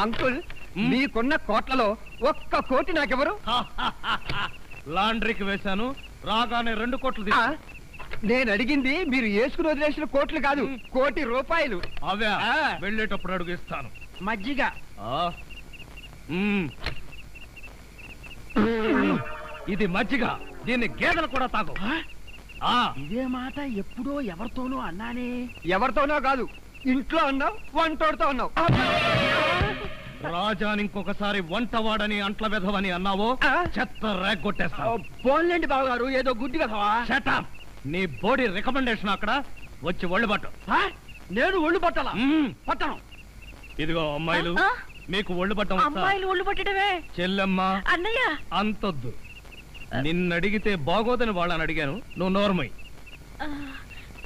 Uncle మీకున్న కోట్లలో 1 కోటి నాకెవరు? లాండ్రీకి వేశాను, రాగానే 2 కోట్లు. నేను అడిగింది మీరు వేసుకుని వదిలేసిన కోట్లు కాదు, 1 కోటి రూపాయలు. అవే వెళ్ళేటప్పుడు అడుగు ఇస్తాను. మజ్జిగ ఇది మజ్జిగ, దీన్ని గేదెలు కూడా తాగు. ఇదే మాట ఎప్పుడో ఎవరితోనో అన్నానే. ఎవరితోనో కాదు, ఇంట్లో అన్నావు, వంటోడుతో అన్నావు. రాజాని ఇంకొకసారి వంటవాడని అంట్ల వెధవని అన్నావో చెత్త రేగొట్టేస్తావు. పోన్లేండి బావగారు, ఏదో గుడ్డి వెధవా. షటప్. నీ బోడీ రికమెండేషన్ అక్కడ వచ్చి ఒళ్ళు పట్టు. నేను ఒళ్ళు పట్టాలా? పట్టను. ఇదిగో అమ్మాయిలు, మీకు ఒళ్ళు పట్టం. అమ్మాయిలు ఒళ్ళు పట్టడమే. చెల్లెమ్మ అన్నయ్య అంతొద్దు. నిన్నడిగితే బాగోదని వాళ్ళని అడిగాను, నువ్వు నోర్మై.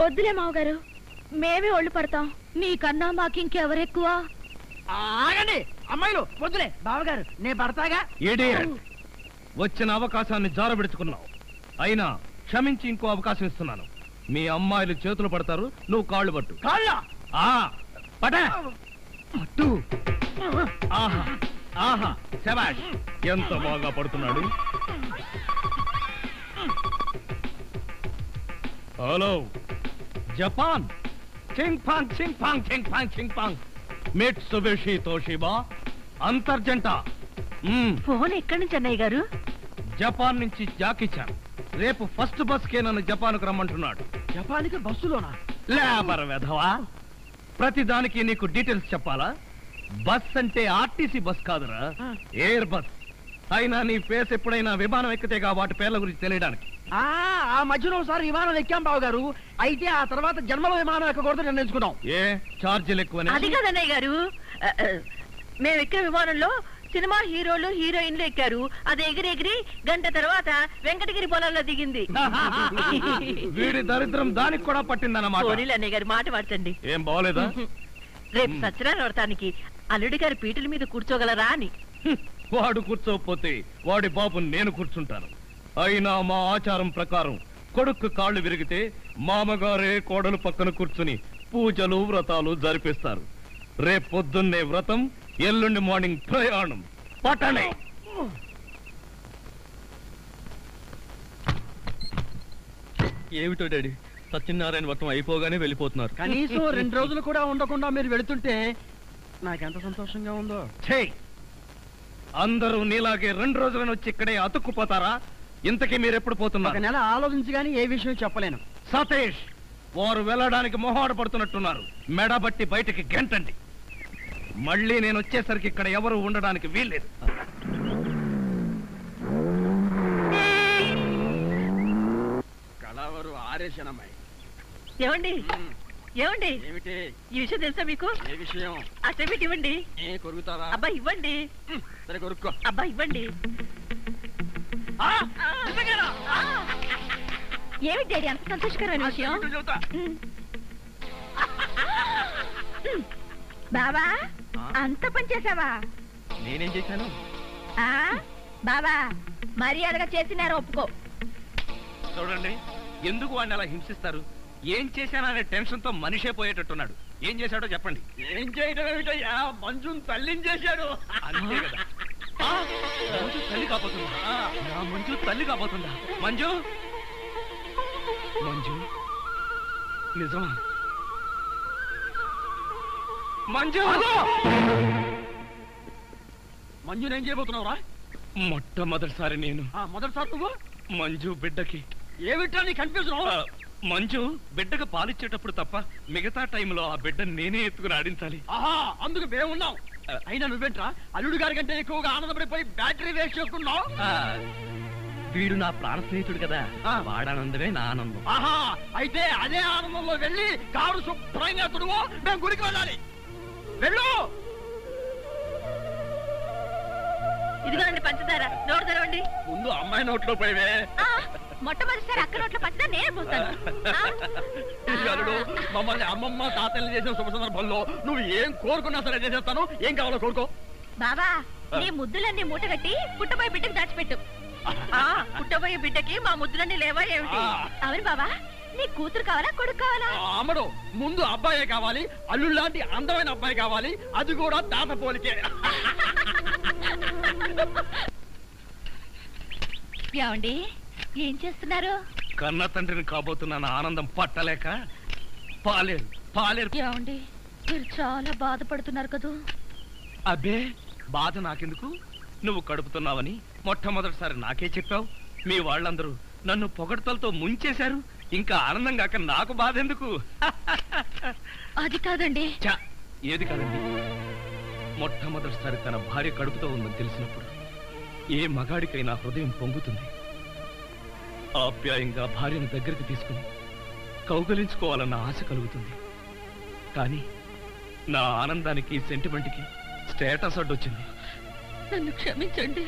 వద్దులే మావగారు, మేమే ఒళ్ళు పడతాం. నీకన్నా మాకింకెవరెక్కువ? ఆగండి అమ్మాయిలు, వద్దులే బావగారు, నేను పడతాగా. ఇడియట్. వచ్చిన అవకాశాన్ని జారబెడుచుకున్నావు. అయినా క్షమించి ఇంకో అవకాశం ఇస్తున్నాను. మీ అమ్మాయిలు చేతులు పడతారు, నువ్వు కాళ్ళు పట్టు. పట్టు. ఆహా ఆహా, శభాష్, ఎంత బాగా పడుతున్నాడు. హలో జపాన్, చింగ్ పాంగ్ చింగ్ పాంగ్ చింగ్ పాంగ్ చింగ్ పాంగ్, మిట్సుబిషి తోషిబా, అంతర్జంట. ఫోన్ ఎక్కడి నుంచి అన్నయ్య గారు? జపాన్ నుంచి జాకిచాన్. రేపు ఫస్ట్ బస్ కే నన్ను జపాన్కు రమ్మంటున్నాడు. జపాన్కి బస్సులోనా? లేబర్ వెధవా, ప్రతిదానికి నీకు డీటెయిల్స్ చెప్పాలా? బస్ అంటే ఆర్టీసీ బస్ కాదురా, ఎయిర్ బస్. అయినా నీ ఫేస్ ఎప్పుడైనా విమానం ఎక్కితేగా వాటి పేర్ల గురించి తెలియడానికి. ఆ మధ్యలో ఒకసారి విమానం ఎక్కాం బావగారు. అయితే ఆ తర్వాత జన్మలో విమానం ఎక్కకూడదు నిర్ణయించుకున్నాం. ఏ ఛార్జీలు ఎక్కువనే? అది కాదన్నయ్య గారు, మేము ఎక్కిన విమానంలో సినిమా హీరోలు హీరోయిన్లు ఎక్కారు. అది ఎగిరి గంట తర్వాత వెంకటగిరి పొలంలో దిగింది. వీడి దరిద్రం దానికి కూడా పట్టిందన్నమాట. అన్నయ్య గారు మాట పడతండి. ఏం బాగోలేదా? రేపు సత్యనారాయణ వ్రతానికి అల్లుడి గారి పీటల మీద కూర్చోగలరా అని. వాడు కూర్చోకపోతే వాడి బాబు నేను కూర్చుంటాను. అయినా మా ఆచారం ప్రకారం కొడుకు కాళ్ళు విరిగితే మామగారే కోడలు పక్కన కూర్చుని పూజలు వ్రతాలు జరిపిస్తారు. రేపు పొద్దున్నే వ్రతం, ఎల్లుండి మార్నింగ్ ప్రయాణం. పట్టణే. ఏమిటో డాడీ, సత్యనారాయణ వ్రతం అయిపోగానే వెళ్ళిపోతున్నారు. కనీసం 2 రోజులు కూడా ఉండకుండా మీరు వెళుతుంటే నాకెంత సంతోషంగా ఉందో. అందరూ నీలాగే 2 రోజులను వచ్చి ఇక్కడే అతుక్కుపోతారా? ఇంతకీ మీరెప్పుడు పోతున్నారు? 1 నెల ఆలోచించి గానీ ఏ విషయం చెప్పలేను. సతీష్, వారు వెళ్ళడానికి మొహాడు పడుతున్నట్టున్నారు. మెడబట్టి బయటికి గెంటండి. మళ్ళీ నేను వచ్చేసరికి ఇక్కడ ఎవరు ఉండడానికి వీల్లేదు. కళావరు ఆరేషనమ్మాయి. ఏమండి ఏమండి, ఏమిటి ఈ విషయం తెలుసా మీకు? ఏ విషయం? అసెంబ్లీ ఇవ్వండి. కొరుకుతారా? అబ్బా ఇవ్వండి. సరే కొరుక్కో. అబ్బా ఇవ్వండి. ఏమిటి డాడీ అంత సంతోషకరమైన విషయం? బాబా అంత పని చేసావా? నేనేం చేశాను? బాబా మర్యాదగా చేసినారు ఒప్పుకో. చూడండి, ఎందుకు వాడిని అలా హింసిస్తారు? ఏం చేశాననే టెన్షన్ తో మనిషే పోయేటట్టున్నాడు. ఏం చేశాడో చెప్పండి. ఏం చేయడం ఏమిటయ్యా, మంజుని తల్లిని చేశాడు. అంతే కదా. మంజు తల్లి కాబోతుందా? నా మంజు తల్లి కాబోతుందా? మంజు, మంజు నిజమా? మంజు, మంజుని ఏం చేయబోతున్నావురా? మొట్టమొదటిసారి నేను. మొదటిసారి నువ్వు మంజు బిడ్డకి. ఏమిటా నీ కన్ఫ్యూజన్? మంజు బిడ్డకు పాలిచ్చేటప్పుడు తప్ప మిగతా టైంలో ఆ బిడ్డను నేనే ఎత్తుకుని ఆడించాలి. అందుకు మేమున్నాం. అయినా నువ్వేంట్రా అల్లుడు గారి కంటే ఎక్కువగా ఆనందపడిపోయి బ్యాటరీ వేస్ట్ చేసుకున్నావు? వీడు నా ప్రాణ స్నేహితుడు కదా, వాడానందమే నా ఆనందం. అయితే అదే ఆనందంలో వెళ్ళి కారు శుభ్రంగా తుడువో, మేము గుడికి వెళ్ళాలి. వెళ్ళు. ఇదిగోండి పంచదార, నోటు తెరవండి. ముందు అమ్మాయి నోట్లో పోయివే. మొట్టమొదటిసారి అక్క నోట్లో పంచదార నేను పోస్తాను. మమ్మల్ని అమ్మమ్మ తాతల్ని చేసిన శుభ సందర్భంలో నువ్వు ఏం కోరుకున్నా సరే చేసేస్తాను. ఏం కావాలో కోరుకో. బాబా నీ ముద్దులన్నీ మూటగట్టి పుట్టబోయే బిడ్డకి దాచిపెట్టు. పుట్టబోయే బిడ్డకి మా ముద్దులన్నీ లేవా ఏమిటి? అవును బాబా. నీ కూతురు కావాలా కొడుకు కావాలా? అమ్మడు ముందు అబ్బాయే కావాలి, అల్లుడు లాంటి అందమైన అబ్బాయి కావాలి, అది కూడా తాత పోలికే. ఏమండి ఏం చేస్తున్నారు? కన్న తండ్రిని కాబోతున్న ఆనందం పట్టలేక పాలేరు పాలేరు. ఏమండి మీరు చాలా బాధపడుతున్నారు కదూ? అబ్బే బాధ నాకెందుకు, నువ్వు కడుపుతున్నావని మొట్టమొదటిసారి నాకే చెప్పావు. మీ వాళ్ళందరూ నన్ను పొగడ్తలతో ముంచేశారు, ఇంకా ఆనందం కాక నాకు బాధ ఎందుకు? అది కాదండి. ఏది కాదండి? మొట్టమొదటిసారి తన భార్య కడుపుతో ఉందని తెలిసినప్పుడు ఏ మగాడికైనా హృదయం పొంగుతుంది. ఆప్యాయంగా భార్యను దగ్గరికి తీసుకుని కౌగలించుకోవాలన్న ఆశ కలుగుతుంది. కానీ నా ఆనందానికి సెంటిమెంట్కి స్టేటస్ అడ్డొచ్చింది. నన్ను క్షమించండి.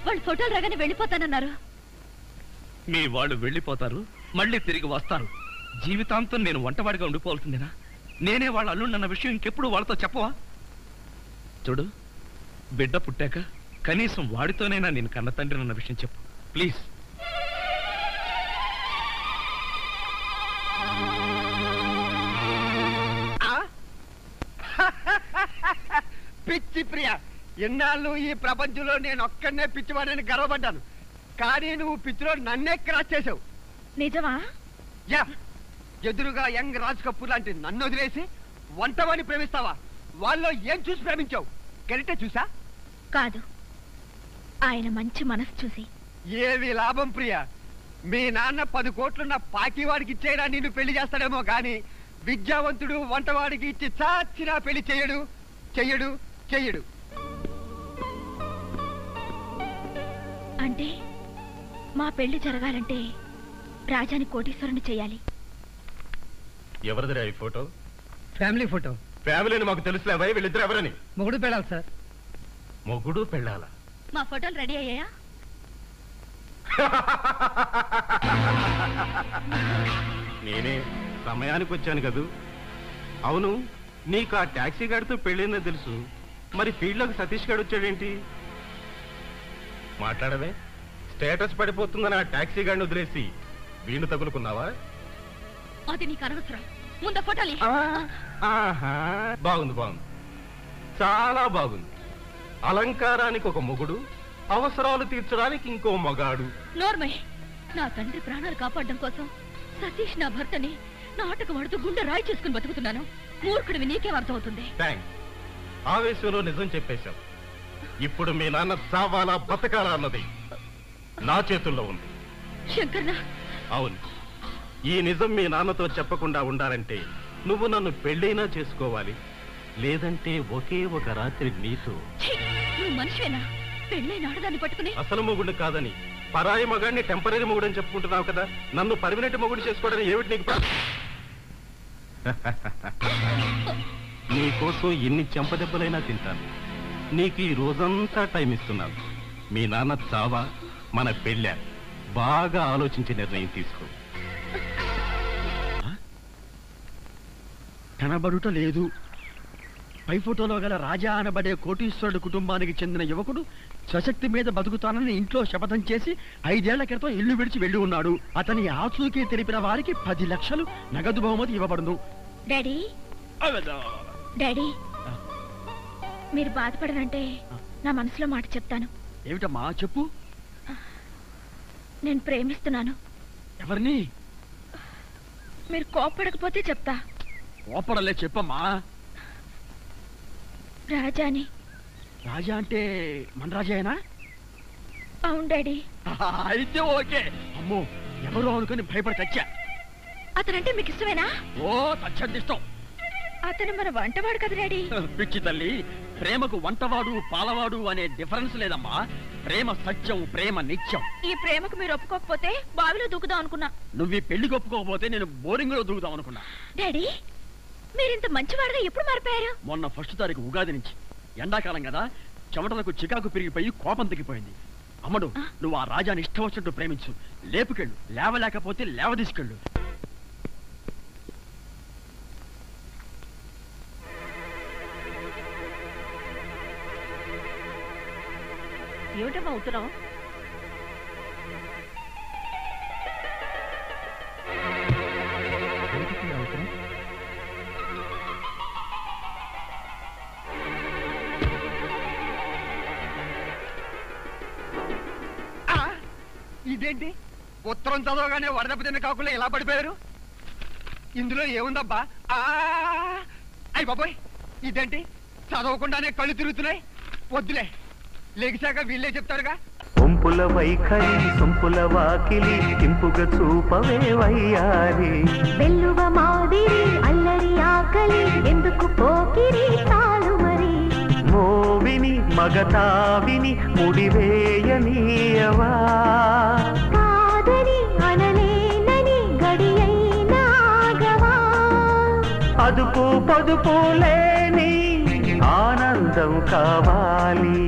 వాళ్ళు ఫోటోలు రాగానే వెళ్ళిపోతానన్నారు. మీ వాళ్ళు వెళ్ళిపోతారు, మళ్ళీ తిరిగి వస్తారు. జీవితాంతం నేను వంటవాడిగా ఉండిపోవాల్సిందేనా? నేనే వాళ్ళ అల్లుండన్న విషయం ఇంకెప్పుడు వాళ్ళతో చెప్పవా? చూడు, బిడ్డ పుట్టాక కనీసం వాడితోనైనా నేను కన్న తండ్రి అన్న విషయం చెప్పు ప్లీజ్. పిచ్చి ప్రియ, ఎన్నాళ్ళు ఈ ప్రపంచంలో నేను ఒక్కడనే పిచ్చివాడని గర్వపడ్డాను, కానీ నువ్వు పిచ్చిలో నన్నే క్రాస్ చేసావు. నిజమా? యా, ఎదురుగా యంగ్ రాజ్ కపూర్ లాంటి నన్ను వదిలేసి వంటవాడిని ప్రేమిస్తావా? వాళ్ళలో ఏం చూసి ప్రేమించావు? కరెక్టే చూసా? కాదు, ఆయన మంచి మనసు చూసి. ఏవి లాభం ప్రియ, మీ నాన్న 10 కోట్లున్న పాకివాడికి ఇచ్చేయడా నిన్ను పెళ్లి చేస్తాడేమో గాని విద్యావంతుడు వంటవాడికి ఇచ్చి చాచినా పెళ్లి చెయ్యడు చెయ్యడు చెయ్యడు. అంటే మా పెళ్లి జరగాలంటే రాజాని కోటీశ్వరుని చేయాలి. ఎవరిదిరా ఈ ఫోటో? Family photo. ఫ్యామిలీని మాకు తెలుసులే భయ్, వీళ్ళిద్దరు ఎవరని? మొగుడు పెళ్ళాలి సార్. మొగుడు పెళ్ళాల? మా ఫోటోలు రెడీ అయ్యాయా? నేనే సమయానికి వచ్చాను కదూ. అవును, నీకు ఆ టాక్సీ గాడితో పెళ్ళిందని తెలుసు, మరి ఫీల్డ్లోకి సతీష్ గారు వచ్చాడేంటి? మాట్లాడవే. స్టేటస్ పడిపోతుందని ఆ టాక్సీ గాడిని వదిలేసి వీణు తగులుకున్నావా? అది నీకు అనవసరం. ముందు ఫోటోలు. బాగుంది బాగుంది, చాలా బాగుంది. అలంకారానికి ఒక మొగుడు, అవసరాలు తీర్చడానికి ఇంకో మగాడు. నోర్మయ్, నా తండ్రి ప్రాణాలు కాపాడడం కోసం సతీష్ నా భర్తని నాటకం ఆడుతూ గుండె రాయి చేసుకుని బతుకుతున్నాను. మూర్ఖుడివి నీకేం అర్థమవుతుంది? థ్యాంక్స్, ఆవేశంలో నిజం చెప్పేశాం. ఇప్పుడు మీ నాన్న చావాలా బతకాలా అన్నది నా చేతుల్లో ఉంది. శంకర్నా? అవును, ఈ నిజం మీ నాన్నతో చెప్పకుండా ఉండాలంటే నువ్వు నన్ను పెళ్ళైనా చేసుకోవాలి, లేదంటే ఒకే ఒక రాత్రి నీతో. నువ్వు మనిషివేనా? పెళ్ళైన ఆడదాన్ని పట్టుకుని అసలు మొగుడు కాదని పరాయి మగాడిని టెంపరీ మొగుడని చెప్పుకుంటున్నావు కదా, నన్ను పర్మనెంట్ మొగుడు చేసుకోవడం ఏమిటి నీకు? నీకోసం ఎన్ని చెంపదెబ్బలైనా తింటాను. నీకు ఈ రోజంతా టైం ఇస్తున్నాను. మీ నాన్న చావా మన పెళ్ళా? బాగా ఆలోచించి నిర్ణయం తీసుకో. కనబడుట లేదు. పై ఫోటోలో గల రాజా అనబడే కోటీశ్వరుడు కుటుంబానికి చెందిన యువకుడు స్వశక్తి మీద బతుకుతానని ఇంట్లో శపథం చేసి 5 ఏళ్ల క్రితం ఇల్లు విడిచి వెళ్లి ఉన్నాడు. అతని ఆచూకీ తెలిపిన వారికి 10 లక్షలు నగదు బహుమతి ఇవ్వబడును. డాడీ, డాడీ, మీరు బాధపడనంటే నా మనసులో మాట చెప్తాను. ఏమిటమ్మా చెప్పు. నేను ప్రేమిస్తున్నాను. ఎవరిని? మీరు కోపడకపోతే చెప్తా. కోపడలే, చెప్పమ్మా. రాజాని. రాజా అంటే మన రాజాయేనా? అవును డాడీ. అయితే ఓకే. అమ్మో, ఎవరో అనుకుని భయపడి చచ్చా. అతనంటే మీకు ఇష్టమేనా? ఓ తచ్చందిష్టం. అతను మన వంటవాడు కదా డాడీ. పిచ్చి తల్లి, ప్రేమకు వంటవాడు పాలవాడు అనే డిఫరెన్స్ లేదమ్మా. ప్రేమ సత్యం, ప్రేమ నిత్యం. ఈ ప్రేమకు మీరు ఒప్పుకోకపోతే బావిలో దూకుదాం అనుకున్నా. నువ్వు ఈ పెళ్లికి ఒప్పుకోకపోతే నేను బోరింగ్ లో దూకుదాం అనుకున్నా. డాడీ, మీరింత మంచివాడుగా ఎప్పుడు మారిపోయారు? మొన్న 1వ తారీఖు ఉగాది నుంచి. ఎండాకాలం కదా, చెమటలకు చికాకు పెరిగిపోయి కోపం తగ్గిపోయింది. అమ్మడు, నువ్వు ఆ రాజాని ఇష్టం వచ్చినట్టు ప్రేమించు. లేపుకెళ్ళు, లేవలేకపోతే లేవ తీసుకెళ్ళు. ఏమిటమ్మా ఉత్తరం? ఇదేంటి ఉత్తరం చదవగానే వడదెబ్బ తిన్న కాకుండా ఎలా పడిపోయారు? ఇందులో ఏముందబ్బా? అయ్యి బాబోయ్, ఇదేంటి చదవకుండానే కళ్ళు తిరుగుతున్నాయి. వద్దులే, లేచాక వీళ్ళే చెప్తారుగా. ఒంపుల వైఖరి సొంపుల వాకిలి ఇంపుగా చూపవే వయ్యారి. వెల్లువ మాదిరి అల్లరి ఆకలి ఎందుకు పోకిరి తాళు మరి. మోవిని మగతావిని ముడివేయనీయవా. కాదని అనలేనని గడియైనాగవా. అదుపు పొదుపు లేని ఆనందం కావాలి.